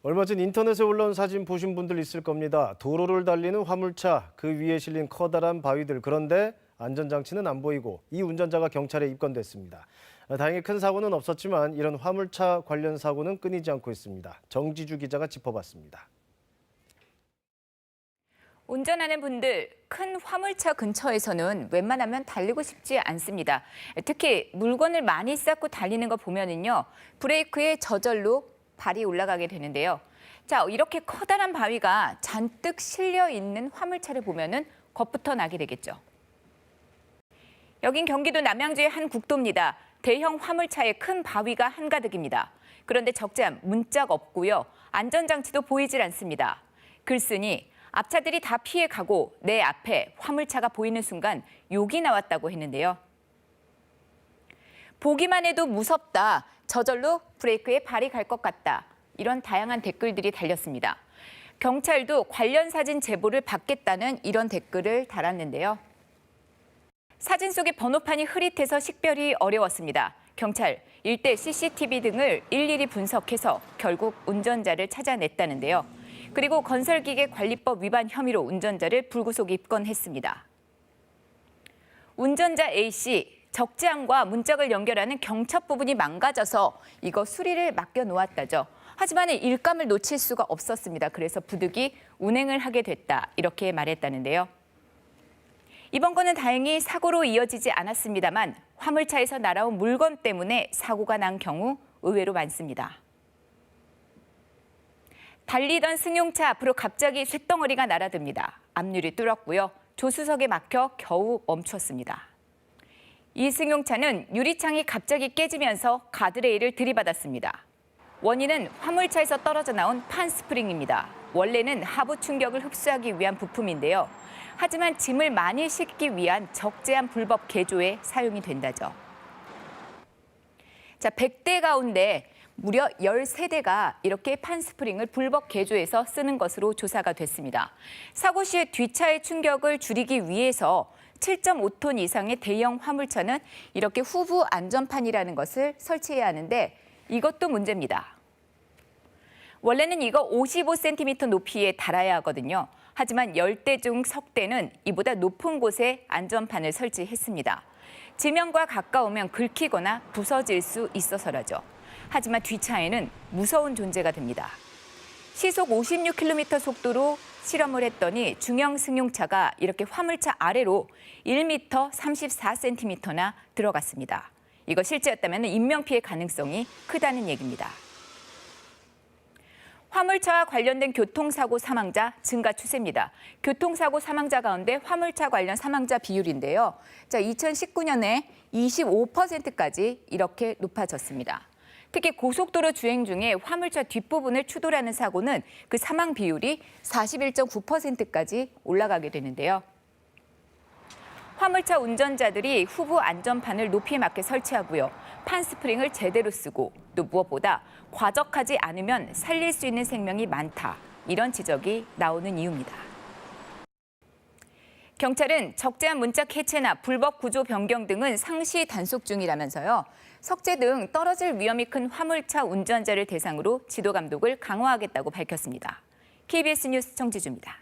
얼마 전 인터넷에 올라온 사진 보신 분들 있을 겁니다. 도로를 달리는 화물차, 그 위에 실린 커다란 바위들. 그런데 안전장치는 안 보이고 이 운전자가 경찰에 입건됐습니다. 다행히 큰 사고는 없었지만 이런 화물차 관련 사고는 끊이지 않고 있습니다. 정지주 기자가 짚어봤습니다. 운전하는 분들, 큰 화물차 근처에서는 웬만하면 달리고 싶지 않습니다. 특히 물건을 많이 쌓고 달리는 거 보면은요, 브레이크에 저절로 발이 올라가게 되는데요. 자, 이렇게 커다란 바위가 잔뜩 실려 있는 화물차를 보면은 겁부터 나게 되겠죠. 여긴 경기도 남양주의 한 국도입니다. 대형 화물차에 큰 바위가 한가득입니다. 그런데 적재함, 문짝 없고요. 안전장치도 보이질 않습니다. 글쓰니 앞차들이 다 피해가고 내 앞에 화물차가 보이는 순간 욕이 나왔다고 했는데요. 보기만 해도 무섭다. 저절로 브레이크에 발이 갈 것 같다. 이런 다양한 댓글들이 달렸습니다. 경찰도 관련 사진 제보를 받겠다는 이런 댓글을 달았는데요. 사진 속의 번호판이 흐릿해서 식별이 어려웠습니다. 경찰, 일대 CCTV 등을 일일이 분석해서 결국 운전자를 찾아냈다는데요. 그리고 건설기계관리법 위반 혐의로 운전자를 불구속 입건했습니다. 운전자 A씨, 적재함과 문짝을 연결하는 경첩 부분이 망가져서 이거 수리를 맡겨놓았다죠. 하지만 일감을 놓칠 수가 없었습니다. 그래서 부득이 운행을 하게 됐다, 이렇게 말했다는데요. 이번 건은 다행히 사고로 이어지지 않았습니다만 화물차에서 날아온 물건 때문에 사고가 난 경우 의외로 많습니다. 달리던 승용차 앞으로 갑자기 쇳덩어리가 날아듭니다. 앞유리 뚫었고요. 조수석에 막혀 겨우 멈췄습니다. 이 승용차는 유리창이 갑자기 깨지면서 가드레일을 들이받았습니다. 원인은 화물차에서 떨어져 나온 판스프링입니다. 원래는 하부 충격을 흡수하기 위한 부품인데요. 하지만 짐을 많이 싣기 위한 적재함 불법 개조에 사용이 된다죠. 자, 100대 가운데 무려 13대가 이렇게 판스프링을 불법 개조해서 쓰는 것으로 조사가 됐습니다. 사고 시에 뒷차의 충격을 줄이기 위해서 7.5톤 이상의 대형 화물차는 이렇게 후부 안전판이라는 것을 설치해야 하는데 이것도 문제입니다. 원래는 이거 55cm 높이에 달아야 하거든요. 하지만 10대 중 석 대는 이보다 높은 곳에 안전판을 설치했습니다. 지면과 가까우면 긁히거나 부서질 수 있어서라죠. 하지만 뒷차에는 무서운 존재가 됩니다. 시속 56km 속도로 실험을 했더니 중형 승용차가 이렇게 화물차 아래로 1m 34cm나 들어갔습니다. 이거 실제였다면 인명피해 가능성이 크다는 얘기입니다. 화물차와 관련된 교통사고 사망자 증가 추세입니다. 교통사고 사망자 가운데 화물차 관련 사망자 비율인데요. 자, 2019년에 25%까지 이렇게 높아졌습니다. 특히 고속도로 주행 중에 화물차 뒷부분을 추돌하는 사고는 그 사망 비율이 41.9%까지 올라가게 되는데요. 화물차 운전자들이 후부 안전판을 높이에 맞게 설치하고요. 판스프링을 제대로 쓰고 또 무엇보다 과적하지 않으면 살릴 수 있는 생명이 많다. 이런 지적이 나오는 이유입니다. 경찰은 적재함 문짝 해체나 불법 구조 변경 등은 상시 단속 중이라면서요. 석재 등 떨어질 위험이 큰 화물차 운전자를 대상으로 지도 감독을 강화하겠다고 밝혔습니다. KBS 뉴스 정지주입니다.